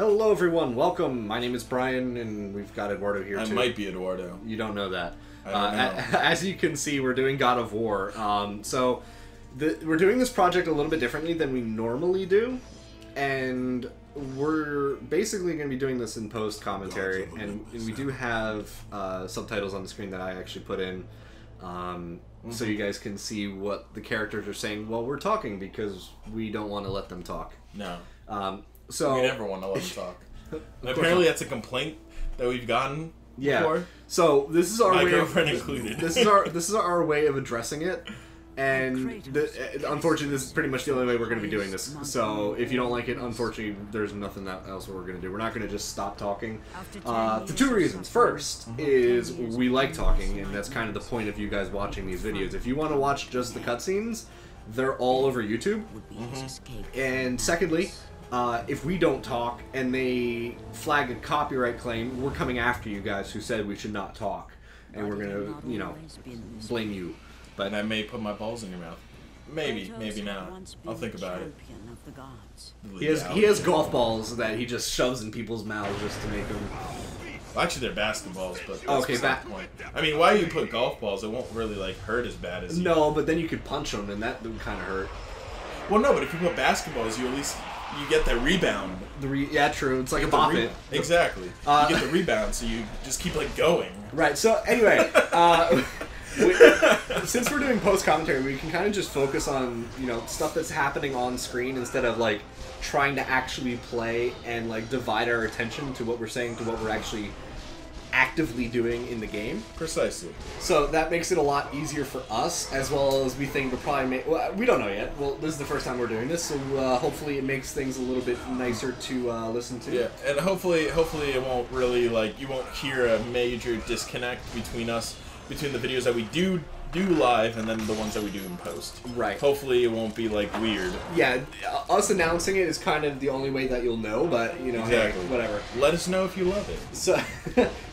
Hello everyone, welcome. My name is Brian, and we've got Eduardo here too. I might be Eduardo. You don't know that. I don't know. As you can see, we're doing God of War. We're doing this project a little bit differently than we normally do, and we're basically going to be doing this in post commentary, and we do have subtitles on the screen that I actually put in, so you guys can see what the characters are saying while we're talking, because we don't want to let them talk. No. So we never want to let them talk. Apparently, that's a complaint that we've gotten before. So this is our My way girlfriend of, included. This is our way of addressing it, and unfortunately, this is pretty much the only way we're going to be doing this. So if you don't like it, unfortunately, there's nothing else we're going to do. We're not going to just stop talking. For two reasons. First is we like talking, and that's kind of the point of you guys watching these videos. If you want to watch just the cutscenes, they're all over YouTube. And secondly, if we don't talk and they flag a copyright claim, we're coming after you guys who said we should not talk, and we're gonna, blame you. And I may put my balls in your mouth. Maybe, maybe not. I'll think about it. He has golf balls that he just shoves in people's mouths just to make them. Well, actually, they're basketballs, but that's okay, the point. I mean, why you put golf balls? It won't really hurt as bad as. No, but then you could punch them, and that would kind of hurt. Well, no, but if you put basketballs, you at least. You get the rebound. Yeah, true. It's like a bop it. Exactly. You get the rebound, so you just keep going. Right. So anyway, since we're doing post commentary, we can kind of just focus on stuff that's happening on screen instead of trying to actually play and divide our attention to what we're saying to what we're actually actively doing in the game. Precisely. So that makes it a lot easier for us, as well as we think we'll probably make. Well, we don't know yet. Well, this is the first time we're doing this, so hopefully it makes things a little bit nicer to listen to. Yeah, and hopefully it won't really you won't hear a major disconnect between the videos that we do live and then the ones that we do in post. Right. Hopefully it won't be weird. Yeah, us announcing it is kind of the only way that you'll know, but exactly. Hey, whatever. Let us know if you love it. So,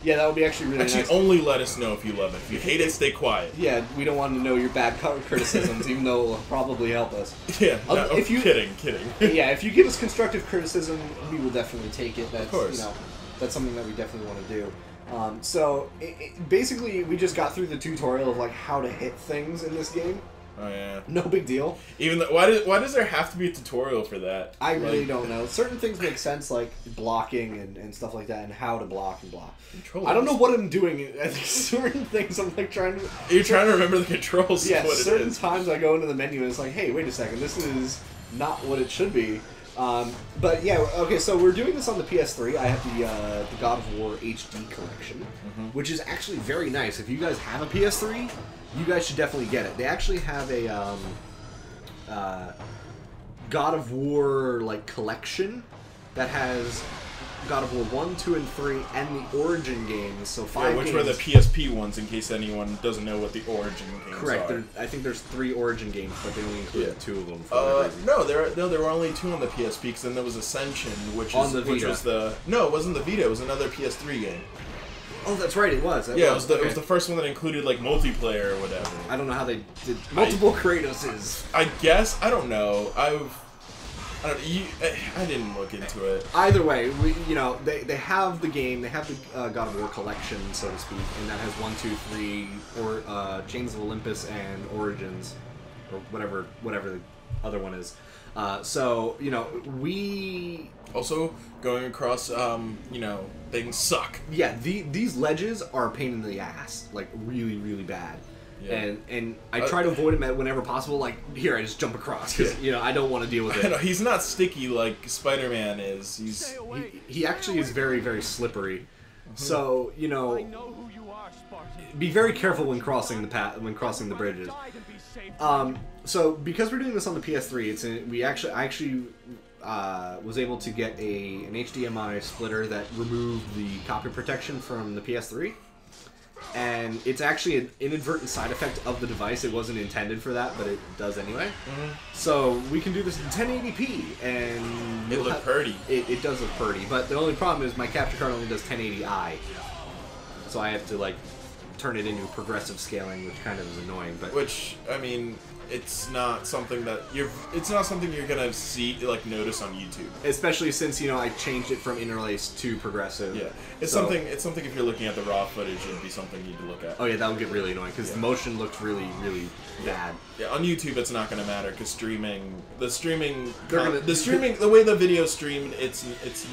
yeah, that would be actually really nice. Only let us know if you love it. If you hate it, stay quiet. Yeah, we don't want to know your bad criticisms, even though it will probably help us. Yeah, kidding. Yeah, if you give us constructive criticism, we will definitely take it. That's, of course. That's something that we definitely want to do. Basically, we just got through the tutorial of how to hit things in this game. Oh yeah. No big deal. Even why does there have to be a tutorial for that? I really don't know. Certain things make sense, like blocking and stuff like that, and how to block and block. Controls. I don't know what I'm doing. Certain things I'm trying to. You're trying to remember the controls. Yeah. What Certain it is. times I go into the menu and it's like, hey, wait a second, this is not what it should be. But yeah, okay, so we're doing this on the PS3. I have the God of War HD collection, which is actually very nice. If you guys have a PS3, you guys should definitely get it. They actually have a God of War collection that has God of War 1, 2, and 3, and the Origin games. So 5 which games. were the PSP ones, in case anyone doesn't know what the Origin games Correct. are. I think there's 3 Origin games, but they only included 2 of them. No, there were only 2 on the PSP, because then there was Ascension, which was no, it wasn't the Vita. It was another PS3 game. Oh, that's right. It was. It was the first one that included multiplayer or whatever. I don't know how they did multiple Kratoses. I guess I don't know. I didn't look into it. Either way, they have the game. They have the God of War collection, so to speak, and that has 1, 2, 3, or Chains of Olympus and Origins, or whatever the other one is. We also going across. Things suck. Yeah, these ledges are a pain in the ass, really, really bad. Yeah. And I try to avoid him whenever possible. Here, I just jump across because I don't want to deal with it. Know, he's not sticky like Spider-Man is. He actually is very, very slippery. So be very careful when crossing the bridges. So because we're doing this on the PS3, I actually was able to get an HDMI splitter that removed the copy protection from the PS3. And it's actually an inadvertent side effect of the device. It wasn't intended for that, but it does anyway. So we can do this in 1080p, and it looks pretty. It does look pretty, but the only problem is my capture card only does 1080i, so I have to turn it into progressive scaling, which kind of is annoying. But which, I mean, it's not something that it's not something you're gonna see notice on YouTube. Especially since I changed it from interlace to progressive. Yeah, it's something if you're looking at the raw footage, it'd be something you'd look at. Oh yeah, that would get really annoying because the motion looked really bad. Yeah, on YouTube it's not gonna matter because the way the video's streamed, it's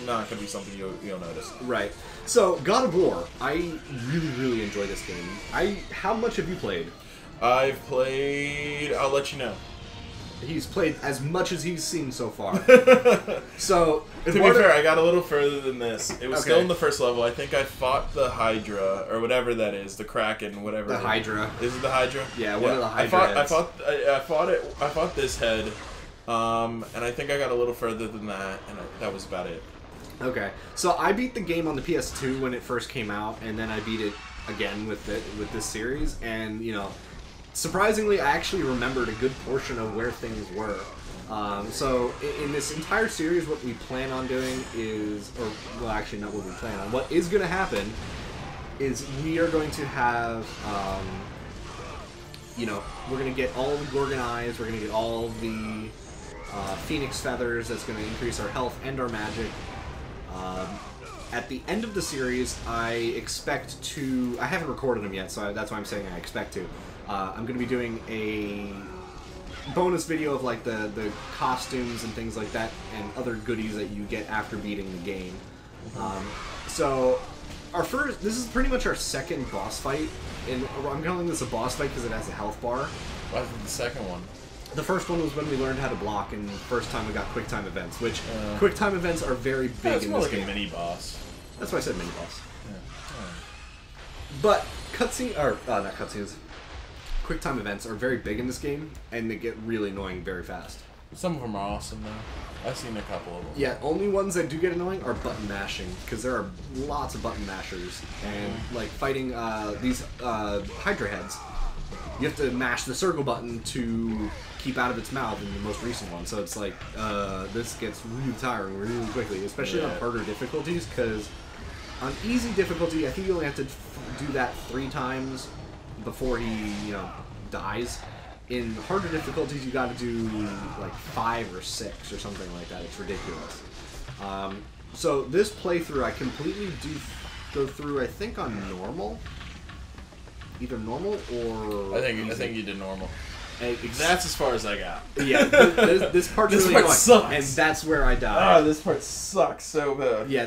not gonna be something you'll notice. Right. So God of War, I really enjoy this game. How much have you played? I've played. I'll let you know. He's played as much as he's seen so far. So to be fair, I got a little further than this. It was still in the first level. I think I fought the Hydra or whatever that is, the Kraken, whatever. The Hydra. Is it the Hydra? Yeah, one of the Hydra heads. I fought this head, and I think I got a little further than that, and that was about it. Okay, so I beat the game on the PS2 when it first came out, and then I beat it again with this series, and surprisingly, I actually remembered a good portion of where things were. So in this entire series, what we plan on doing is, well, actually not what we plan on. What is going to happen is we are going to have, we're going to get all the Gorgon Eyes, we're going to get all the Phoenix Feathers. That's going to increase our health and our magic. At the end of the series, I expect to... I haven't recorded them yet, so that's why I'm saying I expect to. I'm going to be doing a bonus video of the costumes and things like that, and other goodies that you get after beating the game. So this is pretty much our second boss fight, and I'm calling this a boss fight because it has a health bar. Why is it the second one? The first one was when we learned how to block, and the first time we got quick time events, which quick time events are very big in this game. It's more like a mini boss. That's why I said mini boss. Yeah. But not cutscenes. Quick time events are very big in this game, and they get really annoying very fast. Some of them are awesome though. I've seen a couple of them. Yeah, only ones that do get annoying are button mashing, because there are lots of button mashers, and fighting these Hydra heads. You have to mash the circle button to keep out of its mouth in the most recent one. So it's this gets really tiring really quickly, especially on harder difficulties, because on easy difficulty, I think you only have to do that 3 times before he, dies. In harder difficulties, you got to do 5 or 6 or something like that. It's ridiculous. So this playthrough, I completely do go through, I think, on normal. Either normal or... I think you did normal. That's as far as I got. Yeah, this part's really annoying, sucks. and that's where I die. Oh, this part sucks so bad. Yeah,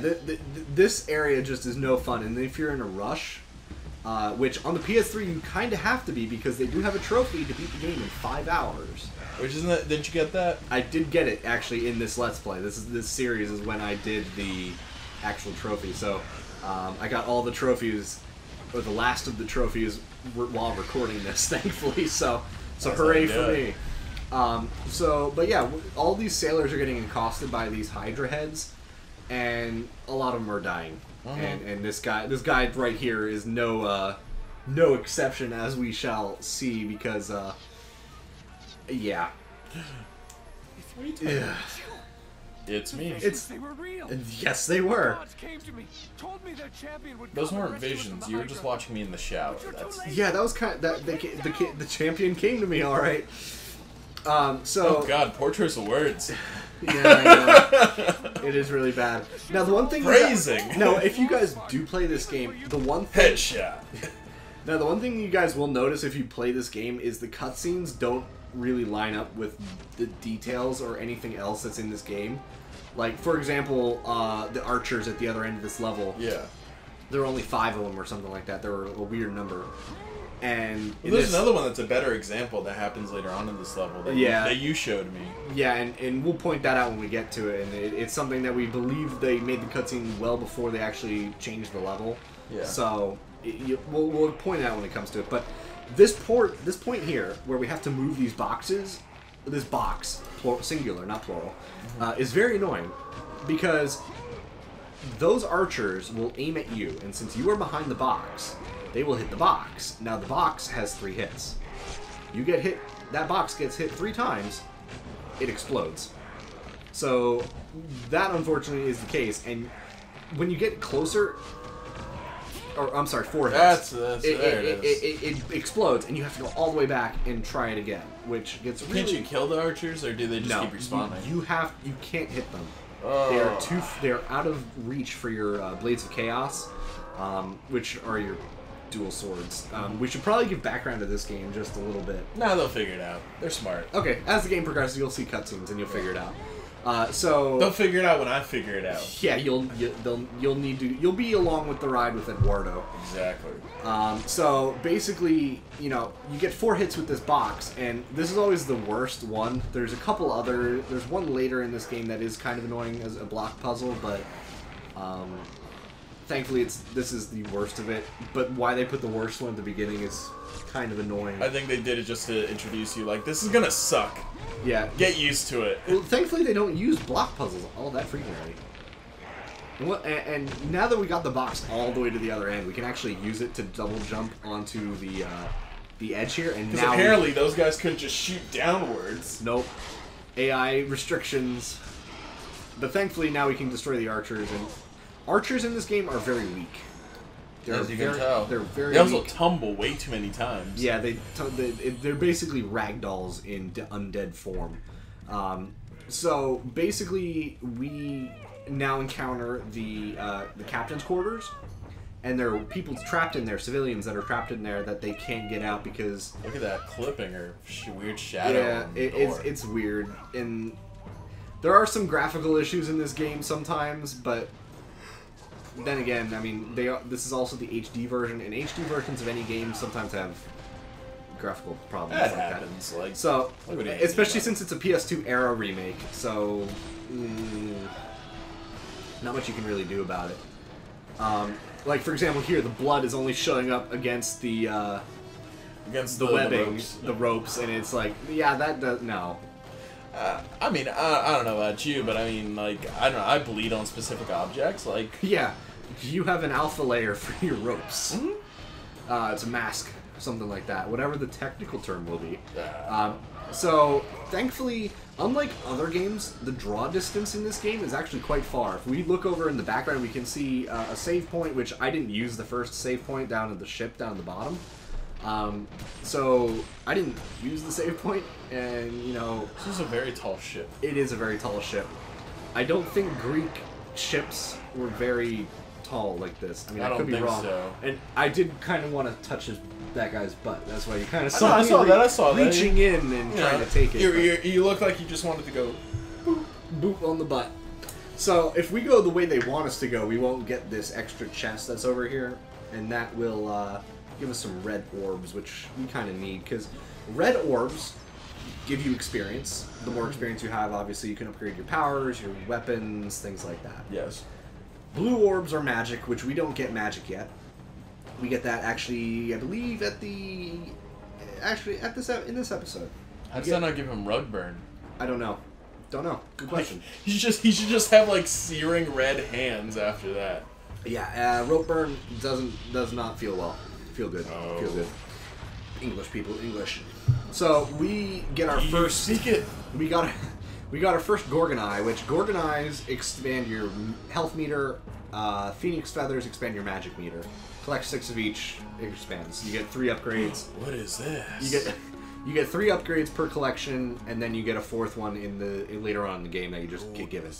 this area just is no fun, and if you're in a rush, which on the PS3 you kind of have to be, because they do have a trophy to beat the game in 5 hours. Which isn't that? Didn't you get that? I did get it actually in this Let's Play. This series is when I did the actual trophy. So I got all the trophies, or the last of the trophies, while recording this, thankfully. So hooray for me. But yeah, all these sailors are getting accosted by these Hydra heads, and a lot of them are dying. And this guy right here is no exception, as we shall see, because yeah. It's me. They were real. Yes, they were. Those weren't visions. You were just watching me in the shower. Yeah, that was kind of the champion came to me, all right. So. Oh God, portraits of words. Yeah, I know. It is really bad. Now the one thing. Phrasing. No, if you guys do play this game, the one thing. Headshot. Now the one thing you guys will notice if you play this game is the cutscenes don't really line up with the details or anything else that's in this game. Like, for example, the archers at the other end of this level. Yeah. There were only 5 of them or something like that. They were a weird number. And there's another one that's a better example that happens later on in this level that you showed me. Yeah, and we'll point that out when we get to it. And it's something that we believe they made the cutscene well before they actually changed the level. Yeah. So we'll point it out when it comes to it. But this point here, where we have to move these boxes, this box, singular, not plural, is very annoying, because those archers will aim at you, and since you are behind the box, they will hit the box. Now the box has 3 hits. You get hit, that box gets hit 3 times, it explodes. So that unfortunately is the case, and when you get closer, or I'm sorry, 4 hits. It explodes, and you have to go all the way back and try it again. which gets Can't you kill the archers, or do they just keep respawning? You can't hit them. Oh. They are out of reach for your Blades of Chaos, which are your dual swords. We should probably give background to this game just a little bit. Nah, they'll figure it out. They're smart. Okay, as the game progresses, you'll see cutscenes and you'll figure it out. So they'll figure it out when I figure it out. Yeah, you'll be along with the ride with Eduardo. Exactly. So basically, you get 4 hits with this box, and this is always the worst one. There's a couple other. There's one later in this game that is kind of annoying as a block puzzle, but thankfully this is the worst of it. But why they put the worst one at the beginning is kind of annoying. I think they did it just to introduce you. Like, this is gonna suck. Yeah. Get used to it. Well, thankfully they don't use block puzzles all that frequently. And now that we got the box all the way to the other end, we can actually use it to double jump onto the edge here. And now apparently those guys couldn't just shoot downwards. Nope. AI restrictions. But thankfully now we can destroy the archers, and archers in this game are very weak. As you can tell. They're very They also weak. tumble way too many times. Yeah, they're basically ragdolls in undead form. So basically, we now encounter the captain's quarters, and there are people trapped in there, civilians that are trapped in there that they can't get out because... Look at that clipping or weird shadow. Yeah, it's weird, and there are some graphical issues in this game sometimes, but then again, I mean, this is also the HD version, and HD versions of any game sometimes have graphical problems that like happens. that. Like, so, especially since it's a PS2 era remake, so not much you can really do about it. Like for example, here the blood is only showing up against the webbing, the ropes, and it's like, yeah, that does no. I mean, I don't know about you, but I mean, like, I don't know, I bleed on specific objects, like... Yeah, you have an alpha layer for your ropes. Mm-hmm. It's a mask, something like that, whatever the technical term will be. So, thankfully, unlike other games, the draw distance in this game is actually quite far. If we look over in the background, we can see a save point, which I didn't use the first save point down at the ship, down at the bottom. So I didn't use the save point, and this is a very tall ship. It is a very tall ship. I don't think Greek ships were very tall like this. I mean, I could be wrong. So. And I did kind of want to touch that guy's butt. That's why you kind of I saw that. Reaching in and trying to take it. You look like you just wanted to go boop, boop on the butt. So if we go the way they want us to go, we won't get this extra chest that's over here, and that will give us some red orbs, which we kind of need, because red orbs give you experience. The more experience you have, obviously, you can upgrade your powers, your weapons, things like that. Yes. Blue orbs are magic, which we don't get magic yet. We get that actually, I believe, in this episode. How does that not give him rug burn? I don't know. Don't know. Good question. He should just have like searing red hands after that. Yeah, rope burn does not feel good. Oh. Feel good. English people, English. So we get our first. Speak it. We got our first Gorgon Eye, which Gorgon Eyes expand your health meter. Phoenix Feathers expand your magic meter. Collect 6 of each, it expands. You get 3 upgrades. What is this? You get 3 upgrades per collection, and then you get a 4th one later on in the game that you just get given.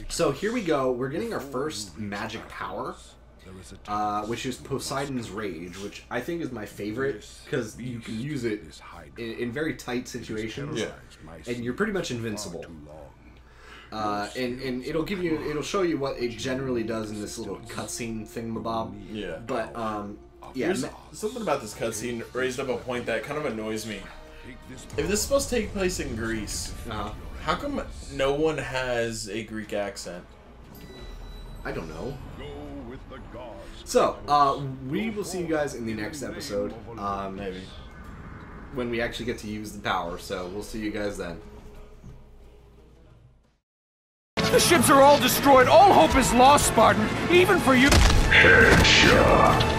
So here we go. We're getting our first magic power, which is Poseidon's Rage, which I think is my favorite because you can use it in very tight situations, and you're pretty much invincible. And it'll show you what it generally does in this little cutscene thingamabob. Yeah. But yeah. There's something about this cutscene raised up a point that kind of annoys me. If this is supposed to take place in Greece, how come no one has a Greek accent? I don't know. So, we will see you guys in the next episode. Maybe. When we actually get to use the power, so we'll see you guys then. The ships are all destroyed. All hope is lost, Spartan. Even for you. Headshot.